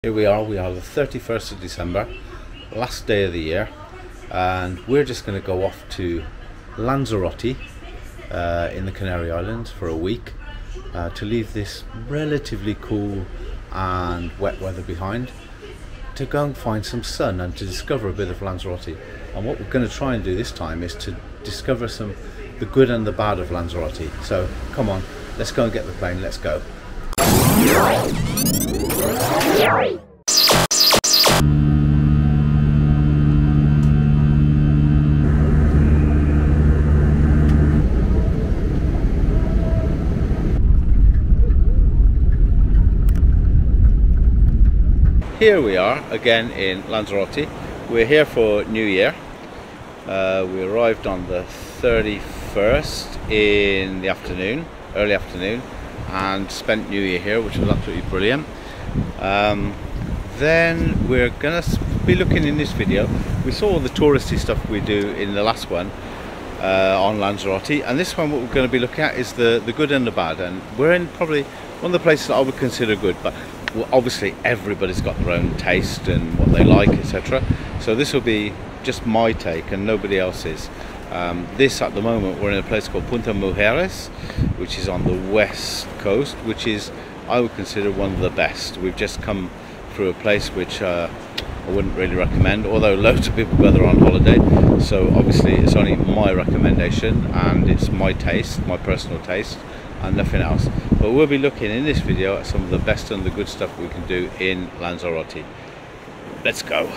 Here we are the 31st of December, last day of the year, and we're just going to go off to Lanzarote in the Canary Islands for a week to leave this relatively cool and wet weather behind, to go and find some sun and to discover a bit of Lanzarote. And what we're going to try and do this time is to discover the good and the bad of Lanzarote. So come on, let's go and get the plane, let's go. Here we are again in Lanzarote. We're here for New Year. We arrived on the 31st in the afternoon, early afternoon, and spent New Year here, which was absolutely brilliant. Then we're going to be looking in this video. We saw all the touristy stuff we do in the last one on Lanzarote, and this one what we're going to be looking at is the good and the bad. And we're in probably one of the places that I would consider good, but well, obviously everybody's got their own taste and what they like, etc. So this will be just my take and nobody else's. This at the moment, we're in a place called Punta Mujeres, which is on the west coast, which is, I would consider, one of the best. We've just come through a place which I wouldn't really recommend, although loads of people go there on holiday. So obviously it's only my recommendation and it's my taste, my personal taste, and nothing else. But we'll be looking in this video at some of the best and the good stuff we can do in Lanzarote. Let's go.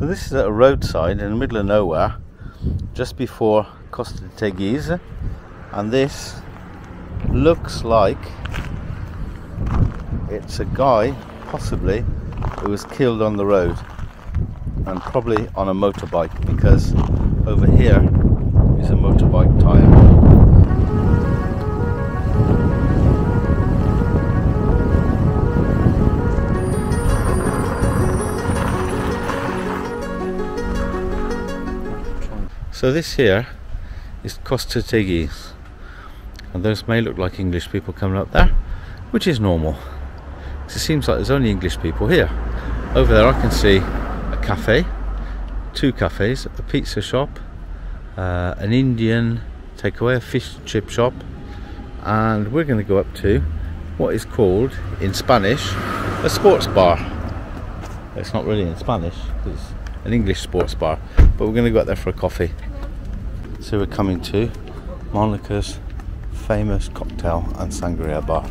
This is at a roadside in the middle of nowhere, just before Costa de Teguise, and this looks like it's a guy possibly it was killed on the road, and probably on a motorbike, because over here is a motorbike tyre. So this here is Costa Teguise, and those may look like English people coming up there, which is normal. It seems like there's only English people here. Over there I can see a cafe, two cafes, a pizza shop, an Indian takeaway, a fish and chip shop, and we're going to go up to what is called in Spanish a sports bar. It's not really in Spanish, it's an English sports bar, but we're going to go up there for a coffee. So we're coming to Monica's famous cocktail and sangria bar.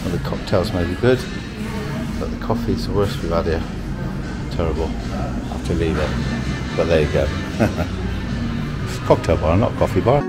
Well, the cocktails may be good, but the coffee's the worst we've had here. Terrible. I have to leave it. But there you go. It's a cocktail bar, not a coffee bar.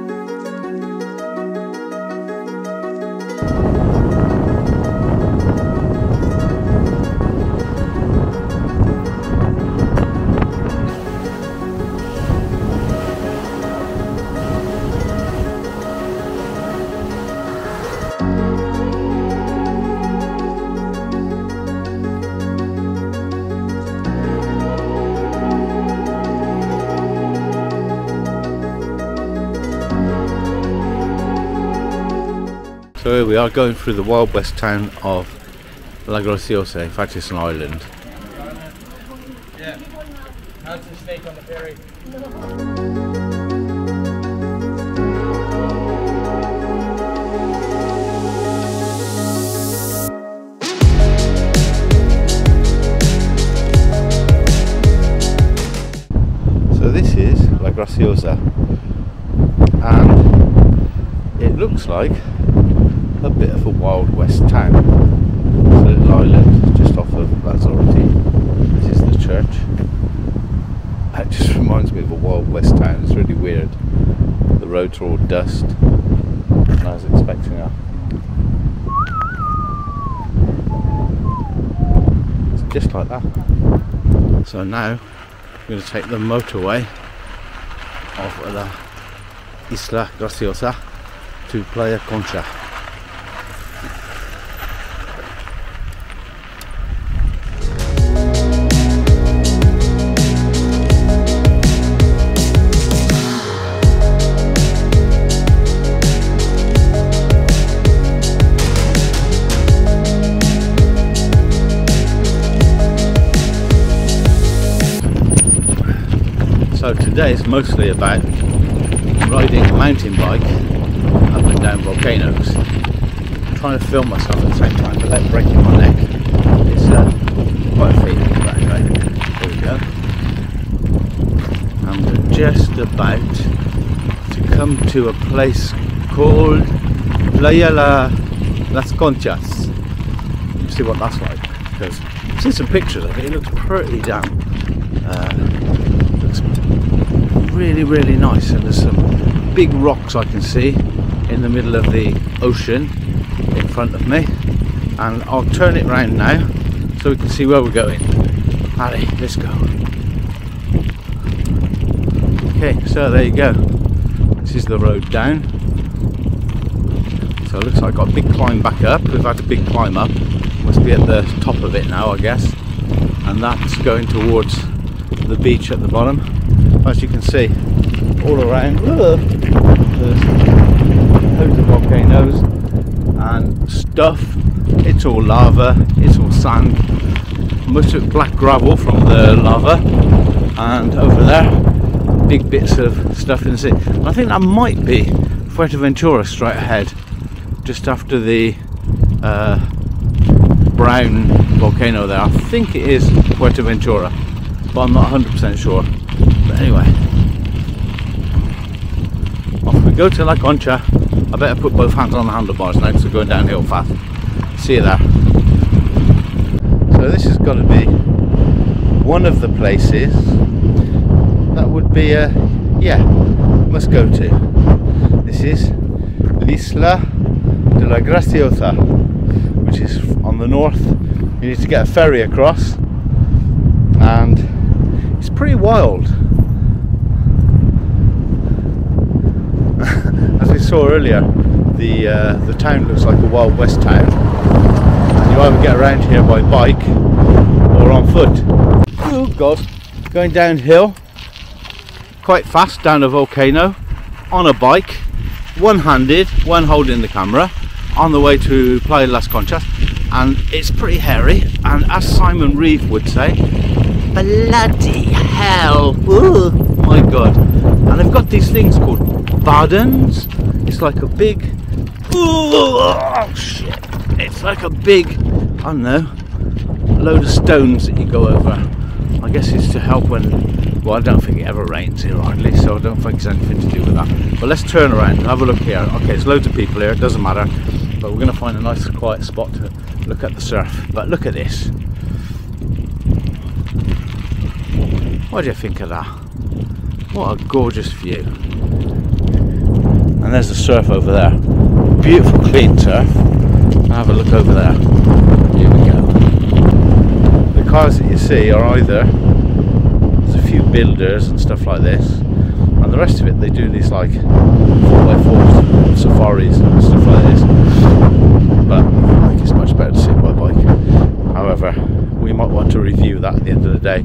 So here we are going through the wild west town of La Graciosa. In fact, it's an island. Yeah. How's the snake on the ferry? So this is La Graciosa, and it looks like a bit of a wild west town. It's a little island just off of Lanzarote. This is the church. It just reminds me of a wild west town. It's really weird. The roads are all dust, and I was expecting a it's just like that. So now I'm going to take the motorway of La Isla Graciosa to Playa Concha. So today is mostly about riding a mountain bike up and down volcanoes. I'm trying to film myself at the same time without breaking my neck. It's quite a feat, but anyway, here we go. And we're just about to come to a place called Playa Las Conchas. Let's see what that's like, because I've seen some pictures of it. It looks pretty damn really nice, and there's some big rocks I can see in the middle of the ocean in front of me, and I'll turn it round now so we can see where we're going. Allez, let's go. Okay, so there you go. This is the road down. So it looks like I've got a big climb back up. We've had a big climb up. Must be at the top of it now, I guess. And that's going towards the beach at the bottom. As you can see, all around there's loads of volcanoes and stuff. It's all lava, it's all sand, most of it black gravel from the lava, and over there big bits of stuff in the sea. And I think that might be Fuerteventura straight ahead, just after the brown volcano there. I think it is Fuerteventura, but I'm not 100% sure. But anyway, go to La Concha, I better put both hands on the handlebars now because we're going downhill fast. See you there. So this has got to be one of the places that would be must go to. This is L'Isla de la Graciosa, which is on the north. You need to get a ferry across, and it's pretty wild. As we saw earlier, the town looks like a Wild West town. And you either get around here by bike or on foot. Oh God, going downhill quite fast down a volcano on a bike, one-handed, one holding the camera, on the way to Playa de las Conchas, and it's pretty hairy, and as Simon Reeve would say, bloody hell. Ooh, my God. And they've got these things called bardens. It's like a big, oh shit, it's like a big, I don't know, load of stones that you go over. I guess it's to help when, well, I don't think it ever rains here hardly, so I don't think it's anything to do with that. But let's turn around and have a look here. Okay, there's loads of people here, it doesn't matter, but we're going to find a nice quiet spot to look at the surf. But look at this. What do you think of that? What a gorgeous view. And there's the surf over there. Beautiful clean surf. Have a look over there. Here we go. The cars that you see are either, there's a few builders and stuff like this, and the rest of it they do these like 4x4 safaris and stuff like this. But I think it's much better to see it by bike. However, we might want to review that at the end of the day.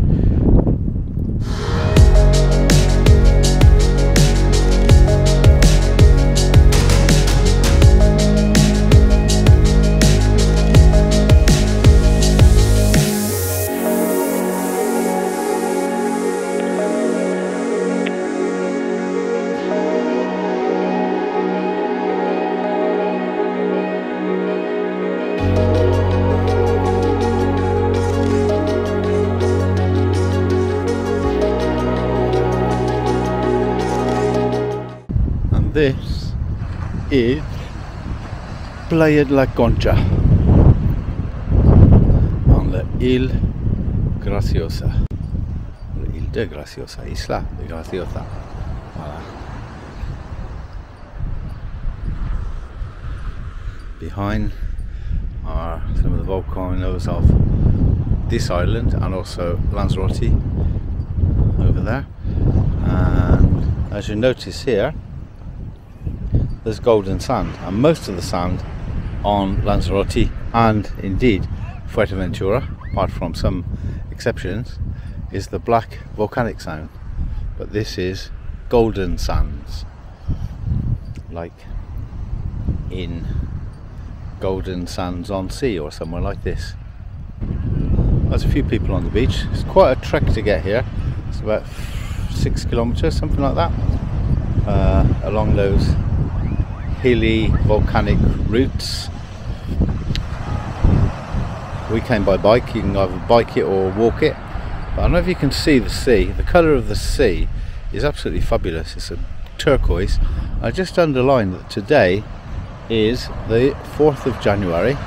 This is Playa de la Concha on the Isla Graciosa. Isla de Graciosa, Isla de Graciosa. Voilà. Behind are some of the volcanoes of this island and also Lanzarote over there. And as you notice here, there's golden sand, and most of the sand on Lanzarote and indeed Fuerteventura, apart from some exceptions, is the black volcanic sand. But this is golden sands, like in Golden Sands on Sea or somewhere like this. There's a few people on the beach. It's quite a trek to get here. It's about 6 kilometers, something like that, along those hilly volcanic routes. We came by bike. You can either bike it or walk it, but I don't know if you can see the sea. The colour of the sea is absolutely fabulous. It's a turquoise. I just underlined that today is the 4th of January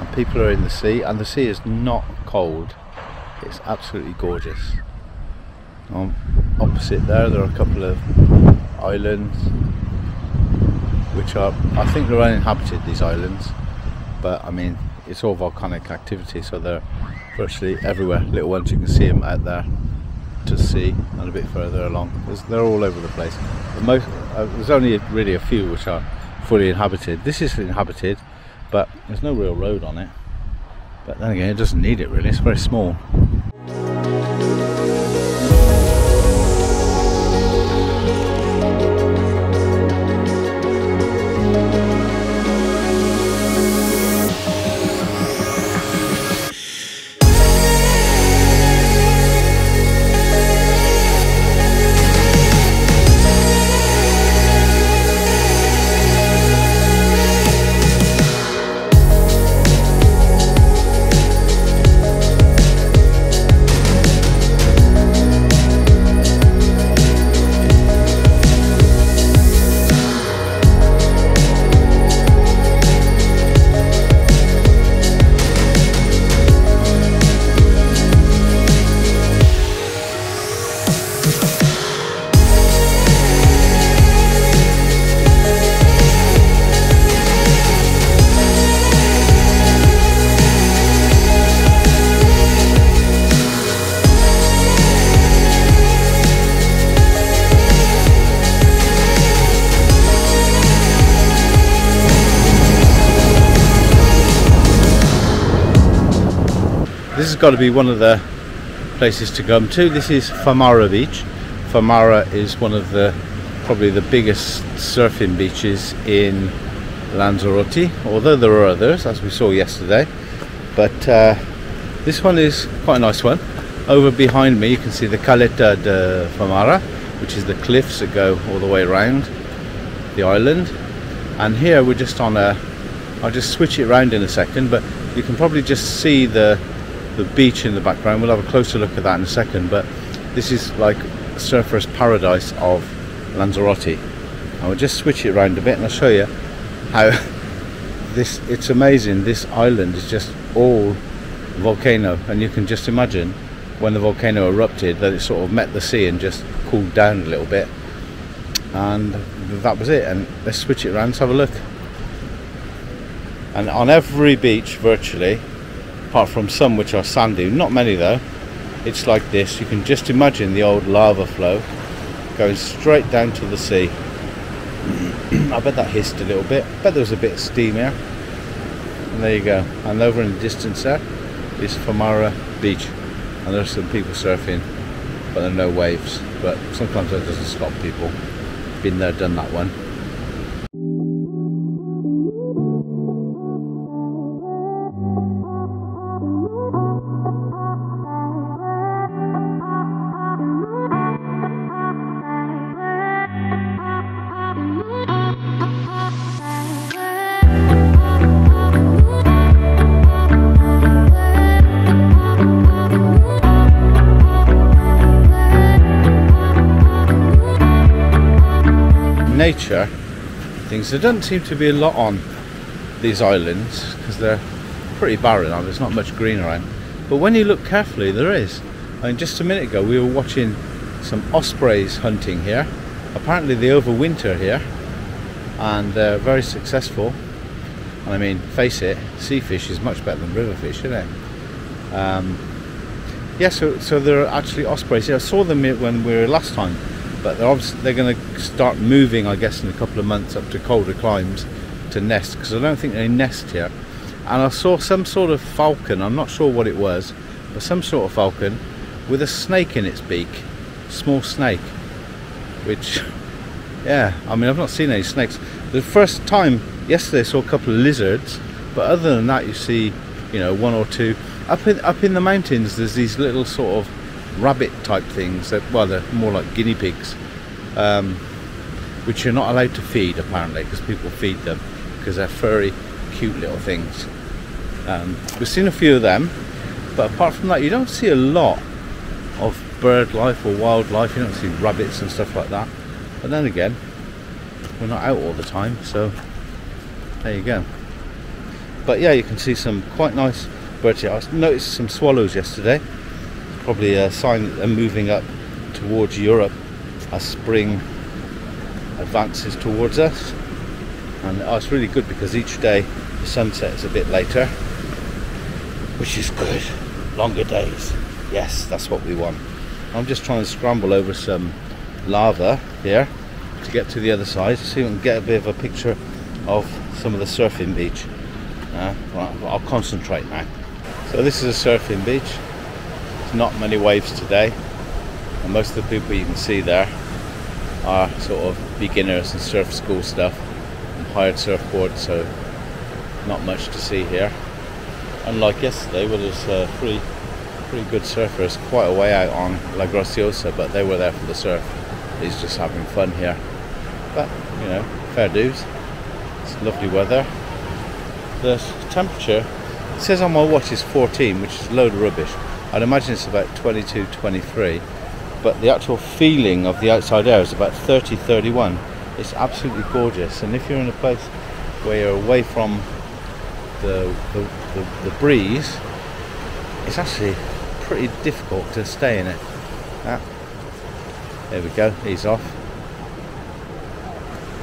and people are in the sea, and the sea is not cold. It's absolutely gorgeous. Opposite there are a couple of islands which are, I think they're uninhabited, these islands, but I mean it's all volcanic activity, so they're virtually everywhere. Little ones, you can see them out there to sea and a bit further along. They're all over the place. There's only really a few which are fully inhabited. This is inhabited, but there's no real road on it. But then again, it doesn't need it really, it's very small. this has got to be one of the places to come to. This is Famara Beach. Famara is one of the probably the biggest surfing beaches in Lanzarote, although there are others, as we saw yesterday. But this one is quite a nice one. Over behind me you can see the Caleta de Famara, which is the cliffs that go all the way around the island. And here we're just on a, I'll just switch it around in a second, but you can probably just see the beach in the background. We'll have a closer look at that in a second, but this is like surfer's paradise of Lanzarote. I will just switch it around a bit and I'll show you how it's amazing. This island is just all volcano, and you can just imagine when the volcano erupted that it sort of met the sea and just cooled down a little bit, and that was it. And let's switch it around, let's have a look. And on every beach virtually, apart from some which are sandy, not many though, it's like this. You can just imagine the old lava flow going straight down to the sea. I bet that hissed a little bit. I bet there was a bit of steam here. And there you go. And over in the distance there is Famara Beach. And there's some people surfing, but there are no waves. But sometimes that doesn't stop people. Been there, done that one. Nature things, there doesn't seem to be a lot on these islands because they're pretty barren. There's not much green around, but when you look carefully there is. I mean, just a minute ago we were watching some ospreys hunting here. Apparently they overwinter here and they're very successful. And I mean, face it, sea fish is much better than river fish, isn't it? Yeah, so there are actually ospreys here. I saw them when we were last time, but they're going to start moving, I guess, in a couple of months up to colder climes to nest, because I don't think they nest here. And I saw some sort of falcon, I'm not sure what it was, but some sort of falcon with a snake in its beak, small snake, which, yeah, I mean, I've not seen any snakes. The first time yesterday I saw a couple of lizards, but other than that you see, you know, one or two. Up in the mountains there's these little sort of rabbit type things that, well, they're more like guinea pigs, which you're not allowed to feed apparently, because people feed them because they're furry, cute little things. We've seen a few of them, but apart from that you don't see a lot of bird life or wildlife. You don't see rabbits and stuff like that, but then again we're not out all the time, so there you go. But yeah, you can see some quite nice birds here. I noticed some swallows yesterday. Probably a sign that they're moving up towards Europe as spring advances towards us. And it's really good because each day the sunset is a bit later, which is good. Longer days, yes, that's what we want. I'm just trying to scramble over some lava here to get to the other side, so you can get a bit of a picture of some of the surfing beach. Right, I'll concentrate now. So this is a surfing beach. Not many waves today, and most of the people you can see there are sort of beginners and surf school stuff and hired surfboards, so not much to see here. Unlike yesterday where there's pretty good surfers quite a way out on La Graciosa, but they were there for the surf. He's just having fun here, but you know, fair dues. It's lovely weather. The temperature, it says on my watch, is 14, which is a load of rubbish. I'd imagine it's about 22, 23, but the actual feeling of the outside air is about 30, 31. It's absolutely gorgeous, and if you're in a place where you're away from the breeze, it's actually pretty difficult to stay in it. There we go, he's off.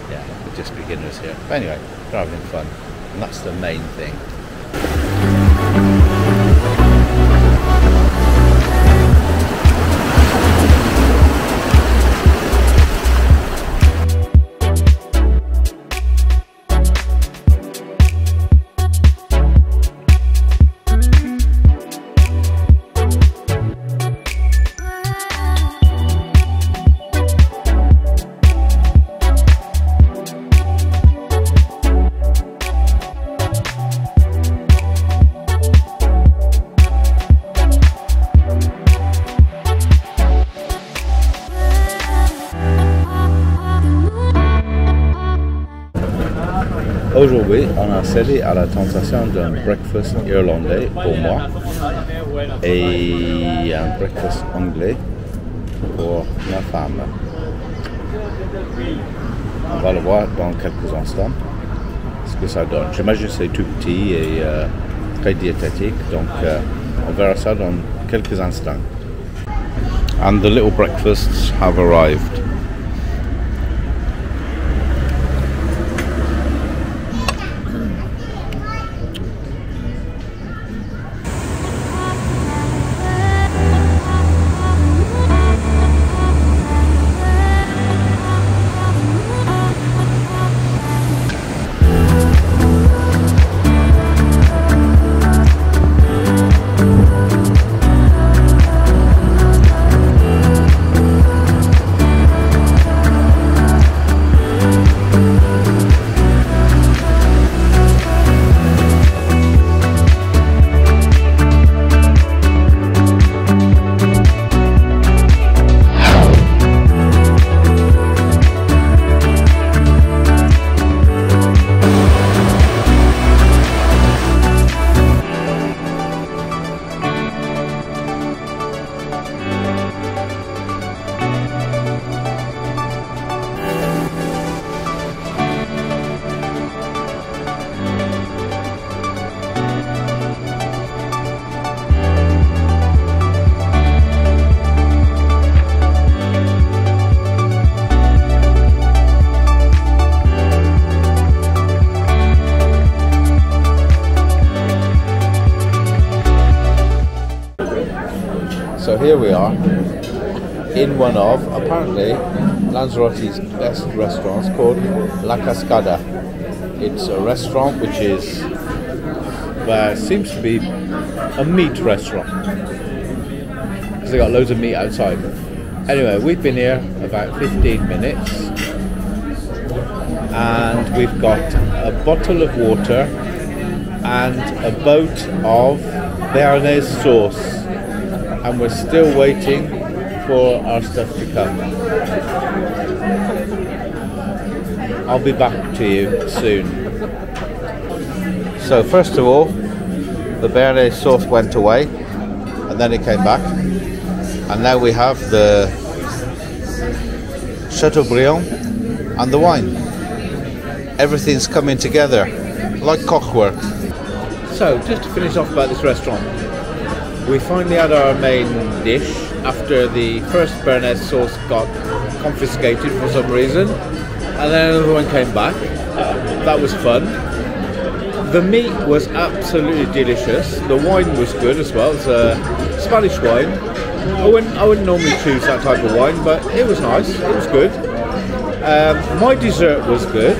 Yeah, we're just beginners here. But anyway, we're having fun, and that's the main thing. Aujourd'hui, on a cédé à la tentation d'un breakfast irlandais pour moi et un breakfast anglais pour ma femme. On va le voir dans quelques instants ce que ça donne. J'imagine que c'est tout petit et très diététique, donc on verra ça dans quelques instants. And the little breakfasts have arrived. So here we are in one of, apparently, Lanzarote's best restaurants called La Cascada. It's a restaurant which is, seems to be a meat restaurant because they got loads of meat outside. Anyway, we've been here about 15 minutes and we've got a bottle of water and a boat of béarnaise sauce. And we're still waiting for our stuff to come. I'll be back to you soon. So first of all, the béarnaise sauce went away and then it came back. And now we have the Chateaubriand and the wine. Everything's coming together like clockwork. So just to finish off about this restaurant. We finally had our main dish after the first béarnaise sauce got confiscated for some reason, and then another one came back. That was fun. The meat was absolutely delicious. The wine was good as well. It's a Spanish wine. I wouldn't normally choose that type of wine, but it was nice. It was good. My dessert was good.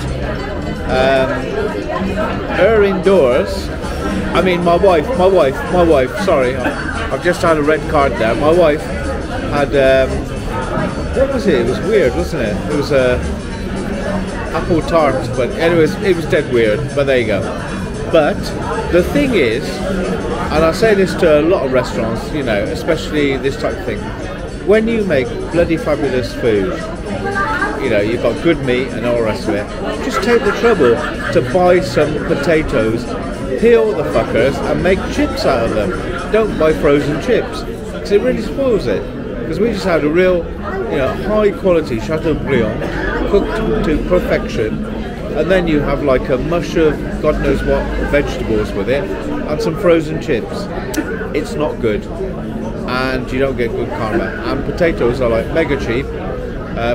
Her indoors. I mean, my wife, sorry, I've just had a red card there. My wife had, what was it? It was weird, wasn't it? It was a apple tart, but anyways, it was dead weird, but there you go. But the thing is, and I say this to a lot of restaurants, you know, especially this type of thing, when you make bloody fabulous food, you know, you've got good meat and all the rest of it, just take the trouble to buy some potatoes, peel the fuckers and make chips out of them. Don't buy frozen chips because it really spoils it. Because we just had a real, you know, high quality Chateaubriand cooked to perfection, and then you have like a mush of God knows what vegetables with it and some frozen chips. It's not good, and you don't get good karma. And potatoes are like mega cheap,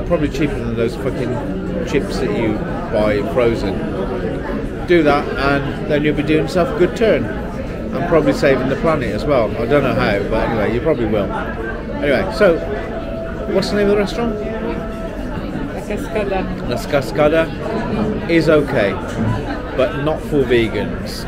probably cheaper than those fucking chips that you buy frozen. Do that and then you'll be doing yourself a good turn and probably saving the planet as well. I don't know how, but anyway, you probably will. Anyway, so what's the name of the restaurant? La Cascada. La Cascada is okay, but not for vegans.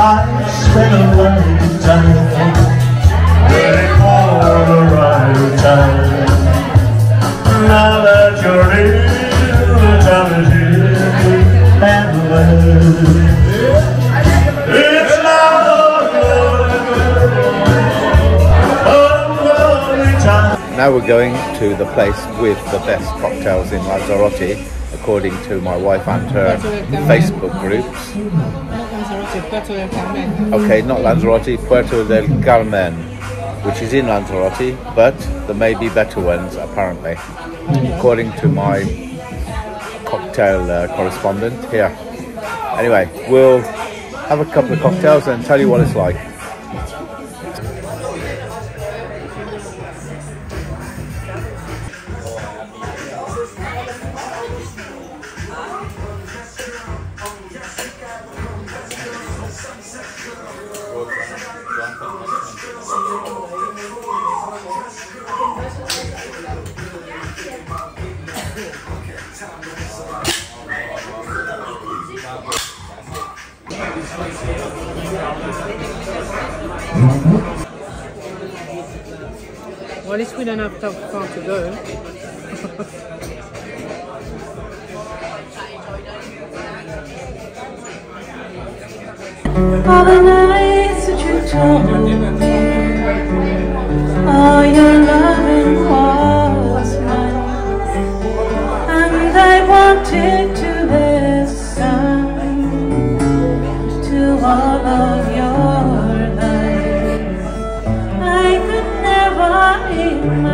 I spent a lifetime waiting for the right time. Now that you're here, the time is here and when it's now the time. Now we're going to the place with the best cocktails in Lanzarote, according to my wife and her Facebook groups. Okay, not Lanzarote, Puerto del Carmen, which is in Lanzarote, but there may be better ones apparently, according to my cocktail correspondent here. Anyway, we'll have a couple of cocktails and tell you what it's like. Well, at least we don't have that far to go. All the nights that you told me, all your loving was nice, and I wanted to listen to all of your lies. I could never imagine